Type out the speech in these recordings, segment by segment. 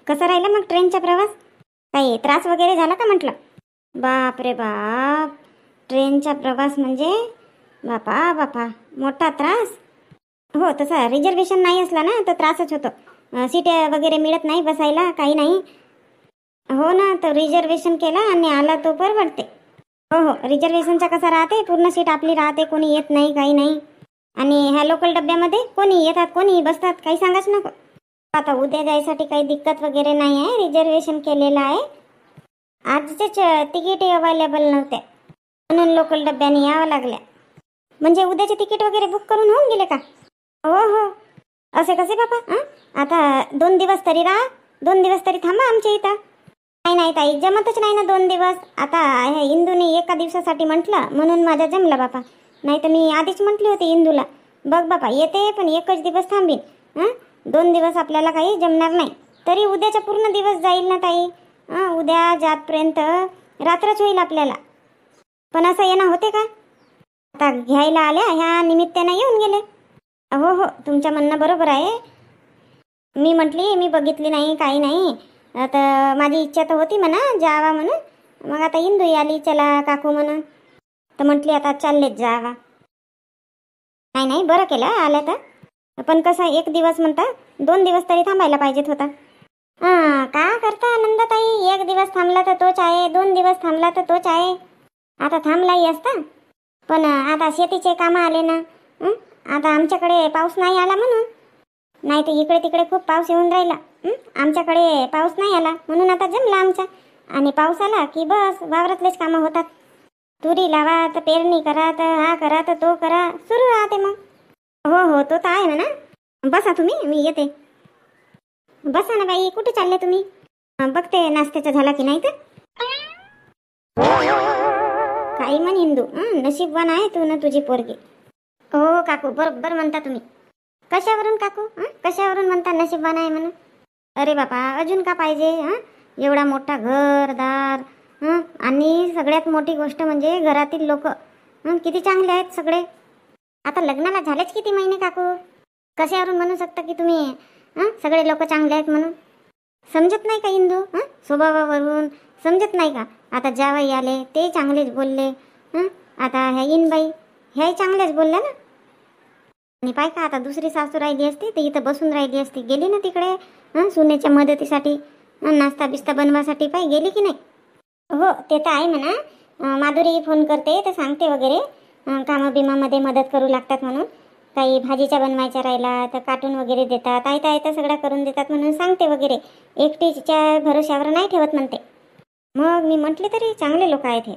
कसा राहिला मग ट्रेनचा प्रवास? काही त्रास वगैरे झाला का म्हटलं? बाप रे बाप, ट्रेनचा प्रवास म्हणजे बापा बापा मोठा त्रास. हो, तसा रिझर्वेशन नाही असला ना तर त्रासच होतो. सीट वगैरे मिळत नाही बसायला, काही नाही. हो ना, तर रिझर्वेशन केला आणि आला तो परवडते. हो हो, रिझर्वेशनचा कसा राहते, पूर्ण सीट आपली राहते, कोणी येत नाही, काही नाही. आणि ह्या लोकल डब्यामध्ये कोणी येतात कोणी बसतात, काही सांगाच नको. आता उद्या जायसाठी काही दिक्कत वगैरे नाही आहे, रिझर्वेशन केलेलं आहे. आजचेच तिकीट अवेलेबल नव्हते म्हणून लोकल डब्याने यावं लागल्या. म्हणजे उद्याचे तिकीट वगैरे बुक करून होऊन गेले का? हो हो. असे कसे बाबा? आता 2 दिवस तरी राहा, 2 दिवस तरी थांबा आमच्या इथं. नाही नाही ताई, जमतच नाही ना 2 दिवस. आता ह्या इंदूने एका दिवसासाठी म्हटलं म्हणून माझ्या जमला बापा. नाही तर मी आधीच म्हटली होती इंदूला, बघ बापा येते पण एकच दिवस थांबीन. 2 दिवस आपल्याला काही जमणार नाही. तरी उद्याचा पूर्ण दिवस जाईल ना ताई. उद्या जातपर्यंत रात्रच होईल आपल्याला. पण असं येणं होते का? आता घ्यायला आल्या ह्या निमित्तानं येऊन गेले. हो हो, तुमच्या म्हणणं बरोबर आहे. मी म्हटली मी बघितली नाही, काही नाही. आता माझी इच्छा तर होती म्हणा जावा म्हणून. मग आता इंदू आली चला काकू म्हणून, तर म्हटली आता चाललेच जावा. नाही नाही, बरं केलं आल्या तर. पण कसं 1 दिवस म्हणता, 2 दिवस तरी थांबायला पाहिजेत होता. का करता आनंदाताई, 1 दिवस थांबला तर तोच आहे, 2 दिवस थांबला तर तोच आहे. आता थांबलाही असता, पण आता शेतीचे कामं आले ना. आता आमच्याकडे पाऊस नाही आला म्हणून. नाही तर इकडे तिकडे खूप पाऊस येऊन राहिला. आमच्याकडे पाऊस नाही आला म्हणून आता जमला आमचा. आणि पाऊस आला की बस वावरातलेच कामं होतात. तुरी लावा तर पेरणी करा, तर हा करा तर तो करा, सुरू राहते मग. हो हो, तो तर आहे म्हणा. बसा तुम्ही, मी येते. बसा ना बाई, कुठे चालले तुम्ही? बघते नाश्त्याचा झाला की नाही तर. काही म्हण हिंदू, नशीबवान आहे तू ना तुझी पोरगी. हो काकू, बरोबर म्हणता तुम्ही. कशावरून काकू, कशावरून म्हणता नशीबवान आहे म्हणून? अरे बापा, अजून का पाहिजे? एवढा मोठा घरदार, आणि सगळ्यात मोठी गोष्ट म्हणजे घरातील लोक किती चांगले आहेत सगळे. आता लग्नाला झालेच किती महिने काकू, कशावरून म्हणू शकता की तुम्ही सगळे लोक चांगले आहेत म्हणून? समजत नाही का इंदू? स्वभावावरून समजत नाही का? आता जावई आले ते चांगलेच बोलले. आता ह्या इनबाई ह्याही चांगलेच बोलल्या ना. आणि पाय का, आता दुसरी सासू राहिली असती तर इथं बसून राहिली असती, गेली ना तिकडे सुनेच्या मदतीसाठी, नाश्ता बिस्ता बनवासाठी. पाय गेली की नाही? हो, ते तर आहे म्हणा. माधुरी फोन करते तर सांगते वगैरे, कामं बिमामध्ये मदत करू लागतात म्हणून. काही भाजीच्या बनवायच्या राहिला तर काटून वगैरे देतात, आयता आयता सगळं करून देतात म्हणून सांगते वगैरे. एकटीच्या भरोश्यावर नाही ठेवत म्हणते. मग मी म्हटले तरी चांगले लोक आहेत हे.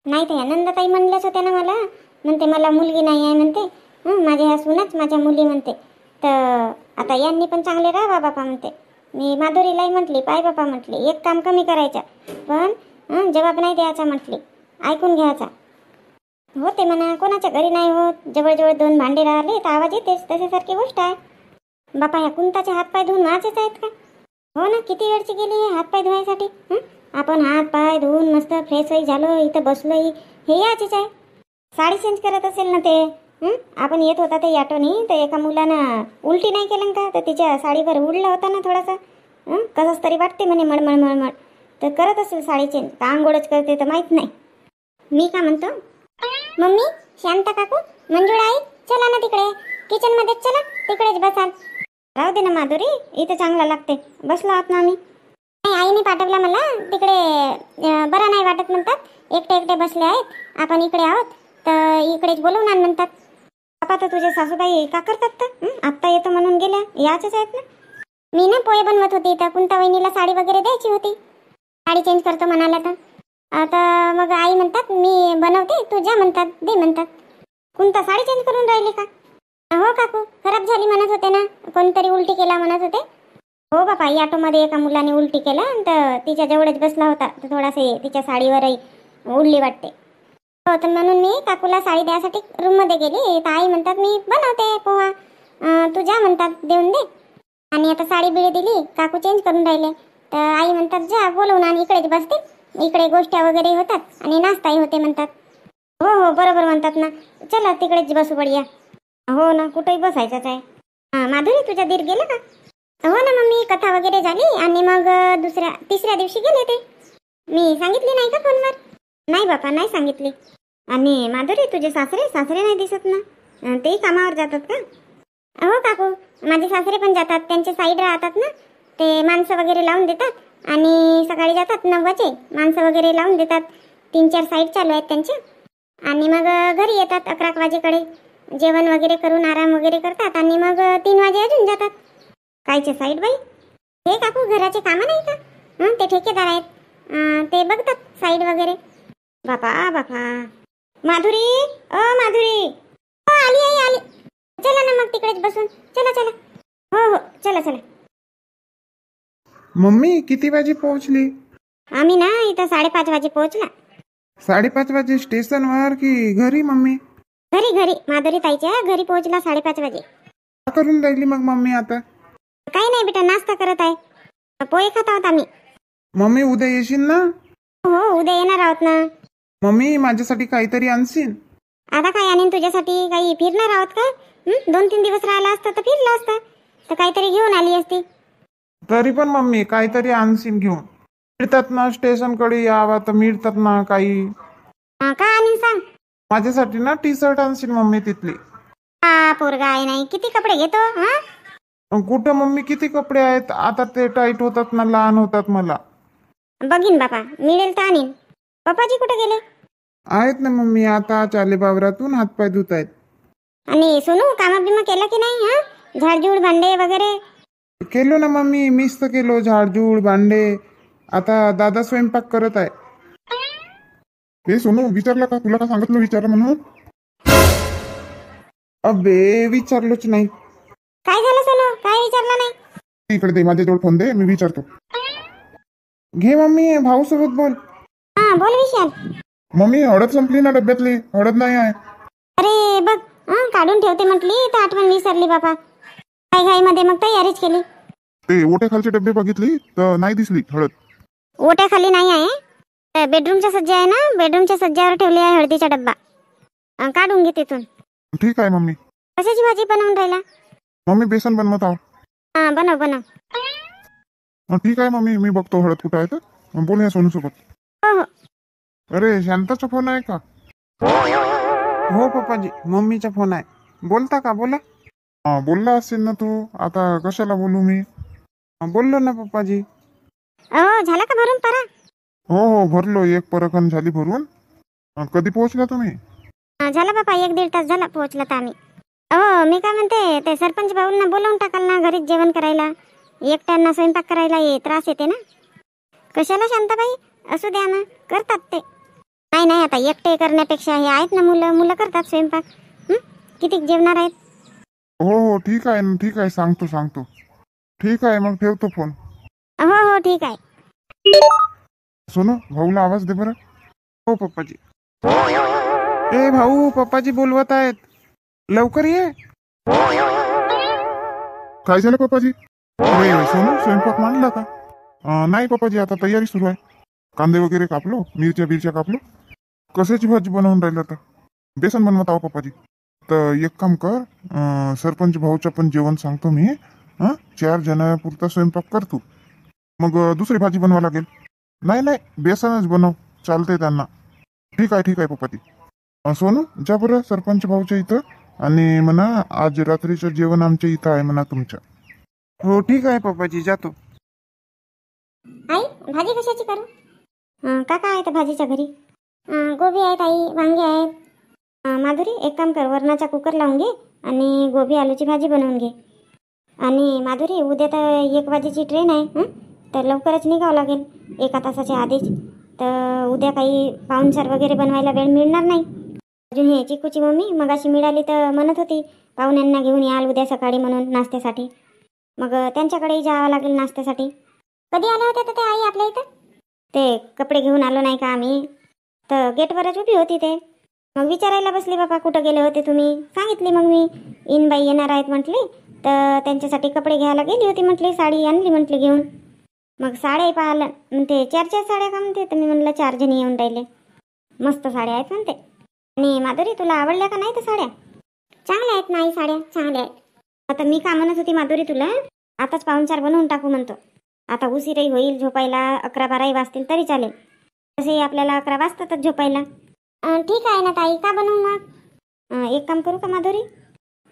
नाही तर आनंदाताई म्हणल्याच होत्या ना मला, म्हणते मला मुलगी नाही आहे म्हणते, माझ्या ह्या सुनाच माझ्या मुली म्हणते. तर आता यांनी पण चांगले राहा बापा म्हणते. मी माधुरीलाही म्हटली, पाय बापा म्हटली, एक काम कमी करायचं पण जबाब नाही द्यायचा म्हटली, ऐकून घ्यायचा. होते म्हणा, कोणाच्या घरी नाही होत. जवळजवळ 2 भांडे राहिले तर आवाज येतेच, तशासारखी गोष्ट आहे. बापा ह्या कुंताचे हातपाय धुवून वाचेच आहेत का? हो ना, किती वेळची गेली हे हातपाय धुवायसाठी. आपण हात पाय धुवून मस्त फ्रेशही झालो, इथं बसलोही, हे याचीच आहे. साडी चेंज करत असेल ना ते. आपण येत होता ते ऑटोनी, तर एका मुलानं उलटी नाही केलं का, तर तिच्या साडीवर उडला होता ना थोडासा. कसंच तरी वाटते म्हणे मळमळ मळमळ. तर करत असेल साडी चेंज का आंघोळच करते तर माहीत नाही. मी का म्हणतो, मम्मी, शांता काकू, मंजुळा आई, चला ना तिकडे किचन मध्ये, चला तिकडेच बसाल. राहू दे ना माधुरी, इथं चांगला लागते, बसलो आहोत ना आम्ही. नाही, आईने पाठवला मला तिकडे, बरं नाही वाटत म्हणतात, एकटे एकटे बसले आहेत, आपण इकडे आहोत तर इकडेच बोलवून आण म्हणतात. बापा तर तुझे सासूबाई का करतात तर, आत्ता येतो म्हणून गेल्या, याचेच आहेत ना. मी ना पोहे बनवत होती तर कुंता वहिनीला साडी वगैरे द्यायची होती, साडी चेंज करतो म्हणाल्या तर. आता मग आई म्हणतात मी बनवते, तू जा म्हणतात, दे म्हणतात. कुंता साडी चेंज करून राहिली का? हो काकू, खराब झाली म्हणत होते ना, कोणतरी उलटी केला म्हणत होते. हो बापा, ऑटोमध्ये एका मुलाने उलटी केला तर तिच्या जवळच बसला होता, तर थोडासे तिच्या साडीवरही उडली वाटते. हो, तर म्हणून मी काकूला साडी द्यायसाठी रूममध्ये गेली, तर आई म्हणतात मी बनवते पोहा, तू जा म्हणतात, देऊन दे. आणि आता साडी बिडी दिली, काकू चेंज करून राहिले, तर आई म्हणतात जा बोलवून आणि इकडेच बसते, इकडे गोष्टी वगैरे होतात आणि नाश्ताही होते म्हणतात. हो हो, बरोबर म्हणतात ना, चला तिकडेच बसू बढिया. हो ना, कुठेही बसायचंच आहे. माधुरी, तुझ्या दीर गेला का? हो ना मम्मी, कथा वगैरे झाली आणि मग तिसऱ्या दिवशी गेले ते. मी सांगितली नाही का फोनवर? नाही बापा, नाही सांगितली. आणि माधुरी, तुझे सासरे सासरे नाही दिसत ना? तेही कामावर जातात का? हो काकू, माझे सासरे पण जातात. त्यांचे साईड राहतात ना, ते माणसं वगैरे लावून देतात आणि सकाळी जातात 9 वाजे. माणसं वगैरे लावून देतात. 3-4 साईड चालू आहेत त्यांचे. आणि मग घरी येतात 11 वाजेकडे. जेवण वगैरे करून आराम वगैरे करतात आणि मग 3 वाजे अजून जातात. कायचे साईड बाई? हे काकू घराचे कामं नाही का? ते ठेकेदार आहेत. ते बघतात साईड वगैरे. बापा बापा. माधुरी, ओ माधुरी. हो, आली आई, आली. चला ना मग तिकडेच बसून. चला चला. हो हो, चला चला. मम्मी किती वाजे पोहोचली? आम्ही ना इथं 5:30 वाजे पोहोचला. 5:30 वाजे स्टेशनवर की घरी मम्मी? घरी घरी, माधुरी ताईच्या घरी पोहोचला 5:30 वाजे. काय करून राहिली मग मम्मी आता? काही नाही बेटा, नाश्ता करत आहे. पोहे खात आहोत आम्ही. मम्मी उद्या येशील ना? हो, उद्या येणार आहोत ना. मम्मी माझ्यासाठी काहीतरी आणशील? आता काय आणीन तुझ्यासाठी? काही फिरणार आहोत का? 2-3 दिवस राहिला असता तर फिरला असता. तर काहीतरी घेऊन आली असती. तरी पण मम्मी काहीतरी आणशील घेऊन. मिळतात ना स्टेशनकडे यावा तर मिळतात ना काही. काय आणीन सांग? माझ्यासाठी ना टी-शर्ट आणशील मम्मी तिथली. पोरगा आहे नाही, किती कपडे घेतो? कुठं मम्मी, किती कपडे आहेत आता? ते टाईट होतात ना, लहान होतात मला. बघीन बापा, मिळेल तर आणीन. पप्पाजी कुठे गेले? आहेत ना मम्मी, आता चाले बावरातून हातपाय धुत आहेत. आणि सोनू, कामा बिमा केलं की नाही? झाडझूड भांडे वगैरे केलो ना मम्मी, मीच तर केलो झाडझूड भांडे. आता दादा स्वयंपाक करत आहे. हे सोनू, विचारलं का? तुला का सांगितलं विचार म्हणून? अबे विचारलोच नाही. काय झालं सोनू? काय विचारलं नाही? इकडे दे, माझ्याजवळ फोन दे, मी विचारतो. घे मम्मी, भाऊ सोबत बोल. बोल विशाल. मम्मी हळद संपली ना डब्यातली, हळद नाही आहे. अरे बघ, काढून ठेवते म्हटली तर आठवण विसरली बापा. घाईमध्ये मग तयारीच केली. ते ओट्याखालचे डब्बे बघितली तर नाही दिसली हळद. ओट्याखाली नाही आहे, बेडरूमच्या सज्जा आहे ना, बेडरूमच्या सज्जावर ठेवली आहे हळदीचा डब्बा. काढून घे तिथून. ठीक आहे मम्मी. कशाची भाजी बनवून राहिला? मम्मी बेसन बनवत आहो. बनव बनव. ठीक आहे मम्मी, मी बघतो हळद कुठं आहे तर बोलूया सोनू सोबत. हो हो. अरे शांताचा फोन आहे का? हो पप्पाजी, मम्मीचा फोन आहे. बोलता का? बोला. बोलला असेल ना तू, आता कशाला बोलू मी? बोललो ना पप्पाजी. झाला का भरून परा? हो हो, भरलो. 1 परखण झाली भरून. कधी पोहोचला तुम्ही? झाला बापा, 1-1.5 तास झाला पोहोचला तर आम्ही. मी काय म्हणते, ते सरपंच भाऊंना बोलावून टाकाल ना घरीच जेवण करायला. एकट्यांना स्वयंपाक करायला त्रास येते ना. कशाला शांताबाई, असू द्या ना, करतात ते. नाही नाही, आता एकटे करण्यापेक्षा हे आहेत ना मुलं करतात स्वयंपाक. किती जेवणार आहेत? हो हो, ठीक आहे ना, ठीक आहे, सांगतो. ठीक आहे, मग ठेवतो फोन. हो हो, ठीक आहे. सोनू, भाऊला आवाज दे बरं. हो पप्पाजी. ए भाऊ, पप्पाजी बोलवत आहेत, लवकर ये. काय झालं पप्पाजी? अरे सोनू, स्वयंपाक मांडला का? नाही पप्पाजी, आता तयारी सुरू आहे. कांदे वगैरे कापलो, मिरच्या कापलो. कशाची भाजी बनवून राहिलं आता? बेसन बनवत आहो पप्पाजी. तर एक काम कर, सरपंच भाऊचं पण जेवण सांगतो मी. 4 जणांपुरता स्वयंपाक कर तू. मग दुसरी भाजी बनवा लागेल. नाही, बेसनच बनव, चालते त्यांना. ठीक आहे पप्पाजी. सोनू, जा बरं सरपंच भाऊच्या इथं आणि म्हणा आज रात्रीचं जेवण आमच्या इथं आहे म्हणा तुमच्या. हो ठीक आहे पप्पाजी, जातो. आई, भाजी कशाची करू? काका आहेत भाजीच्या घरी. गोबी आहेत आई, वांगे आहेत. माधुरी, एक काम कर, वरणाचा कुकर लावून घे आणि गोबी आलूची भाजी बनवून घे. आणि माधुरी, उद्या तर 1 वाजेची ट्रेन आहे, तर लवकरच निघावं लागेल 1 तासाच्या आधीच. तर उद्या काही पाहुणचार वगैरे बनवायला वेळ मिळणार नाही. अजून हे चिकूची मम्मी मगाशी मिळाली तर म्हणत होती पाहुण्यांना घेऊन याल उद्या सकाळी म्हणून नाश्त्यासाठी. मग त्यांच्याकडेही जावं लागेल नाश्त्यासाठी. कधी आले होते तर ते आई आपल्या इथं? ते कपडे घेऊन आलो नाही का आम्ही, तर गेटवरच उभी होती ते. मग विचारायला बसली, बाबा कुठं गेले होते तुम्ही? सांगितली मग मी, इनबाई येणार आहेत म्हटली, तर त्यांच्यासाठी कपडे घ्यायला गेली होती म्हटली, साडी आणली म्हटली घेऊन. मग साड्याही पाहिलं म्हणते, 4 साड्या का म्हणते. तर मी म्हणलं 4 जणी येऊन राहिले, मस्त साड्या आहेत म्हणते. आणि माधुरी, तुला आवडल्या का नाही तर साड्या? चांगल्या आहेत नाही साड्या, चांगल्या आहेत. आता मी का म्हणत होती माधुरी तुला, आताच पाहुणचार बनवून टाकू म्हणतो. आता उशीरही होईल झोपायला, 11-12 वाजतील तरी चालेल. तसेही आपल्याला 11 वाजतातच झोपायला. ठीक आहे ना ताई, का बनवू मग? एक काम करू का माधुरी,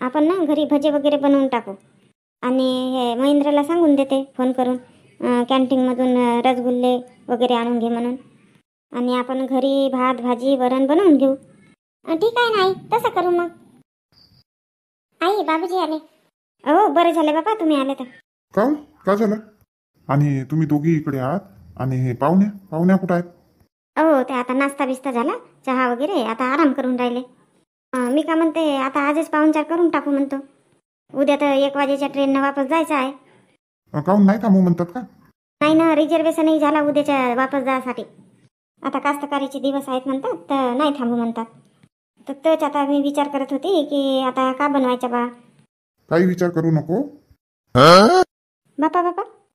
आपण ना घरी भजे वगैरे बनवून टाकू. आणि हे महेंद्रला सांगून देते फोन करून, कॅन्टीनमधून रसगुल्ले वगैरे आणून घे म्हणून. आणि आपण घरी भात भाजी वरण बनवून घेऊ. ठीक आहे ना आई, तसं करू मग. आई बाबूजी आले. हो बरं झालं बाबा तुम्ही आले तर. का का झालं? आणि तुम्ही दोघी इकडे आहात, आणि हे पाहुण्या कुठं आहेत? हो ते आता नाश्ता बिस्ता झाला, चहा वगैरे, आता आराम करून राहिले. मी का म्हणते, आता आजच पाहुणचार करून टाकू म्हणतो. उद्या तर 1 वाजेच्या ट्रेननं वापस जायचं आहे. काहून नाही थांबू म्हणतात का? नाही ना, रिझर्वेशनही झाला उद्याच्या वापस जायसाठी. आता कास्तकारीचे दिवस आहेत म्हणतात, तर नाही थांबू म्हणतात. तर तोच आता मी विचार करत होती की आता का बनवायचा बा. काही विचार करू नको. बापा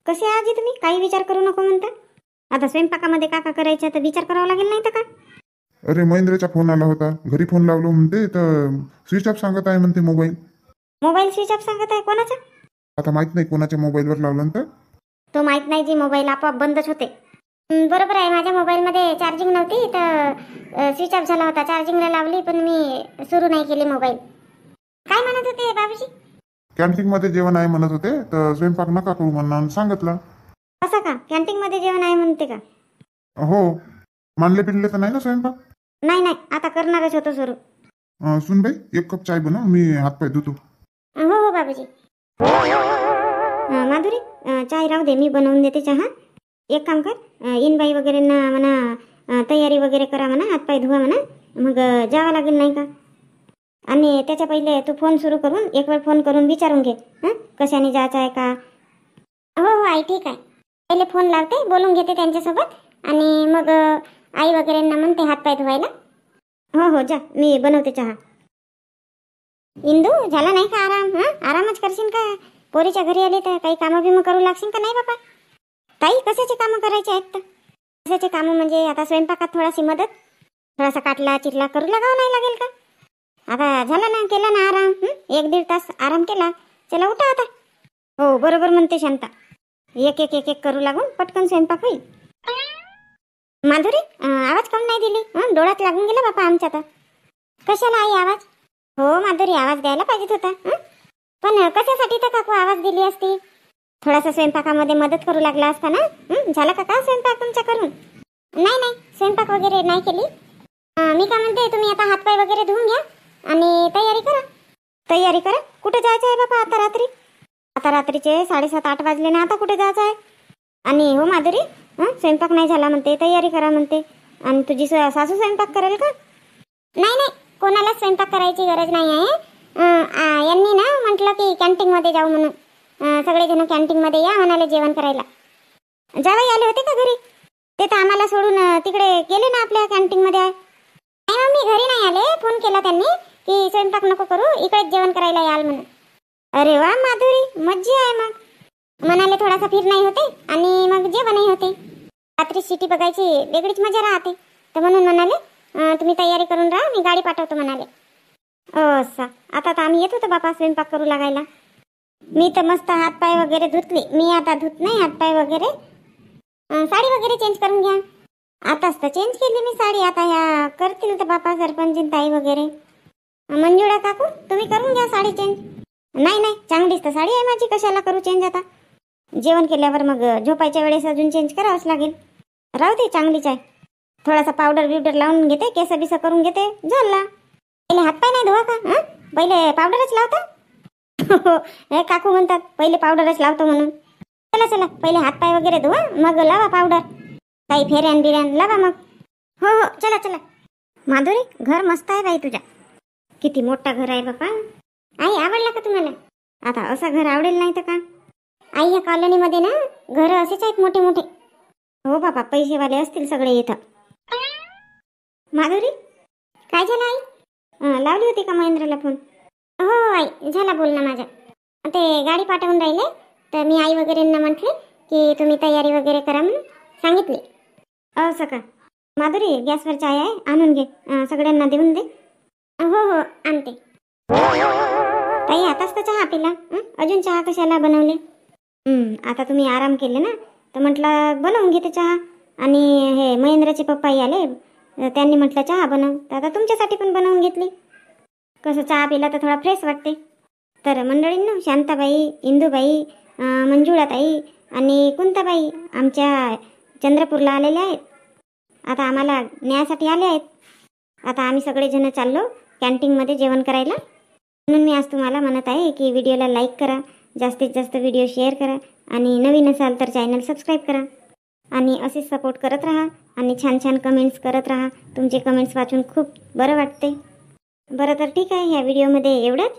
कसे आजी तुम्ही, काही विचार करू नको म्हणता. आता स्वयंपाकामध्ये का करायचं तर विचार करावा लागेल नाही तर का. अरे महेंद्रचा फोन आला होता, घरी फोन लावलो म्हणते तर स्विच ऑफ सांगत आहे म्हणते मोबाईल. मोबाईल स्विच ऑफ सांगत आहे? कोणाचा? आता माहित नाही कोणाच्या मोबाईलवर लावलं तर. तो माहित नाही जी, मोबाईल आपोआप बंदच होते. बरोबर आहे, माझ्या मोबाईलमध्ये चार्जिंग नव्हती तर स्विच ऑफ झाला होता. चार्जिंगला लावली पण मी सुरू नाही केली मोबाईल. काय म्हणत होते बाबूजी? कॅन्टीनमध्ये जेवण आहे म्हणत होते, तर स्वयंपाक नका करू म्हणून सांगितलं. असं का? कॅन्टीनमध्ये जेवण आहे म्हणते का? हो, मानले पिडले तर नाही ना स्वयंपाक? नाही, आता करणारच होतो सुरू. सुनबाई, 1 कप चाय बनव, मी हातपाय धुतो. हो बाबूजी. माधुरी, चाय राहू दे, मी बनवून देते चहा. एक काम कर, इनबाई वगैरे ना म्हणा तयारी वगैरे करा म्हणा, हातपाय धुवा म्हणा, मग जावं लागेल नाही का. आणि त्याच्या पहिले तू फोन सुरू करून 1 वेळ फोन करून विचारून घे कशाने जायचं आहे का. हो आई ठीक आहे, पहिले फोन लावते, बोलून घेते त्यांच्यासोबत, आणि मग आई वगैरेंना म्हणते हातपाय धुवायला. हो जा, मी बनवते चहा. इंदू, झाला नाही का आराम? आरामच करशील का? पोरीच्या घरी आले तर काही कामं बिमं करू लागशील का नाही बाबा? ताई कशाचे कामं करायचे आहेत तर? कशाचे कामं म्हणजे आता स्वयंपाकात थोडाशी मदत, थोडासा काटला चिरला करू लागावं नाही लागेल का? आता झाला ना, केला ना आराम, 1-1.5 तास आराम केला, चला उठा आता. हो बरोबर म्हणते शांता, एक करू लागून पटकन स्वयंपाक होईल. माधुरी, आवाज काऊन नाही दिली? डोळ्यात लागून गेला बापा आमच्या तर. कशाला आई आवाज? हो माधुरी, आवाज द्यायला पाहिजेत होता, पण कशासाठी तर काकू आवाज दिली असती? थोडासा स्वयंपाकामध्ये मदत करू लागला असता ना. झाला का स्वयंपाक तुमच्या करून? नाही, स्वयंपाक वगैरे नाही केली. मी काय म्हणते, तुम्ही आता हातपाय वगैरे धुवून घ्या आणि तयारी करा. कुठे जायचं आहे बाबा आता रात्री? आता रात्रीचे 7:30-8 वाजले ना, आता कुठे जायचं आहे? आणि हो माधुरी, स्वयंपाक नाही झाला म्हणते, तयारी करा म्हणते. आणि तुझी सासू स्वयंपाक करेल का? नाही, कोणाला स्वयंपाक करायची गरज नाही आहे. यांनी ना म्हटलं की कॅन्टीनमध्ये जाऊ म्हणून, सगळेजण कॅन्टीनमध्ये या म्हणाले जेवण करायला. जावई आले होते का घरी? ते तर आम्हाला सोडून तिकडे गेले ना आपल्या कॅन्टीनमध्ये आहे. नाही मम्मी, घरी नाही आले, फोन केला त्यांनी की स्वयंपाक नको करू, इकडेच जेवण करायला याल म्हणून. अरे वा माधुरी, मज्जा आहे मग. म्हणाले थोडासा फिरणंही होते आणि मग जेवणही होते. रात्री सिटी बघायची वेगळीच मजा राहते, तर म्हणून म्हणाले तुम्ही तयारी करून राहा, मी गाडी पाठवतो म्हणाले. असं आता तर आम्ही येत होतो बापा स्वयंपाक करू लागायला. मी तर मस्त हातपाय वगैरे धुतली. मी आता धुत नाही हातपाय वगैरे. साडी वगैरे चेंज करून घ्या. आताच तर चेंज केली मी साडी, आता ह्या करतील तर बापा सरपंचीन ताई वगैरे. मंजुळा काकू, तुम्ही करून घ्या साडी चेंज. नाही, चांगलीच तर साडी आहे माझी, कशाला करू चेंज आता? जेवण केल्यावर मग झोपायच्या वेळेस अजून चेंज करावंच लागेल. राहू दे, चांगलीच आहे. थोडासा पावडर बिवडर लावून घेते, केस बिस करून घेते, झाला. पहिले हातपाय नाही धुवा का? पहिले पावडरच लावता? हे काकू म्हणतात पहिले पावडरच लावतो म्हणून. चला पहिले हातपाय वगैरे धुवा, मग लावा पावडर, काही फेऱ्यान बिऱ्यान लावा मग. हो चला. माधुरी, घर मस्त आहे बाई तुझ्या. किती मोठा घर आहे बापा. आई, आवडला का तुम्हाला? आता असं घर आवडेल नाही तर का? आई, या कॉलनीमध्ये ना घर असेच आहेत मोठे मोठे. हो बापा, पैसेवाले असतील सगळे इथं. माधुरी, काय झालं आई? लावली होती का महेंद्रला फोन? हो आई, झाला बोलणं माझं. ते गाडी पाठवून राहिले, तर मी आई वगैरेंना म्हटले की तुम्ही तयारी वगैरे करा म्हणून सांगितले. असं का? माधुरी, गॅसवर चाय आहे, आणून घे, सगळ्यांना देऊन दे. हो आणते. ताई, आताच तर चहा पिला, अजून चहा कशाला बनवले? आता तुम्ही आराम केले ना, तर म्हटलं बनवून घेते चहा. आणि हे महेंद्रचे पप्पाही आले, त्यांनी म्हटलं चहा बनव, तर आता तुमच्यासाठी पण बनवून घेतली. कसं चहा पिला तर थोडा फ्रेश वाटते. तर मंडळींनो, शांताबाई, इंदूबाई, मंजुळाताई आणि कुंताबाई आमच्या चंद्रपूरला आलेल्या आहेत. आता आम्हाला न्यायासाठी आले आहेत. आता आम्ही सगळेजण चाललो कॅन्टीनमध्ये जेवण करायला. म्हणून मी आज तुम्हाला म्हणत आहे की व्हिडिओला लाईक करा, जास्तीत जास्त व्हिडिओ शेअर करा आणि नवीन असाल तर चॅनल सबस्क्राईब करा. आणि असेच सपोर्ट करत राहा आणि छान छान कमेंट्स करत राहा. तुमचे कमेंट्स वाचून खूप बरं वाटते. बरं, तर ठीक आहे, ह्या व्हिडिओमध्ये एवढंच.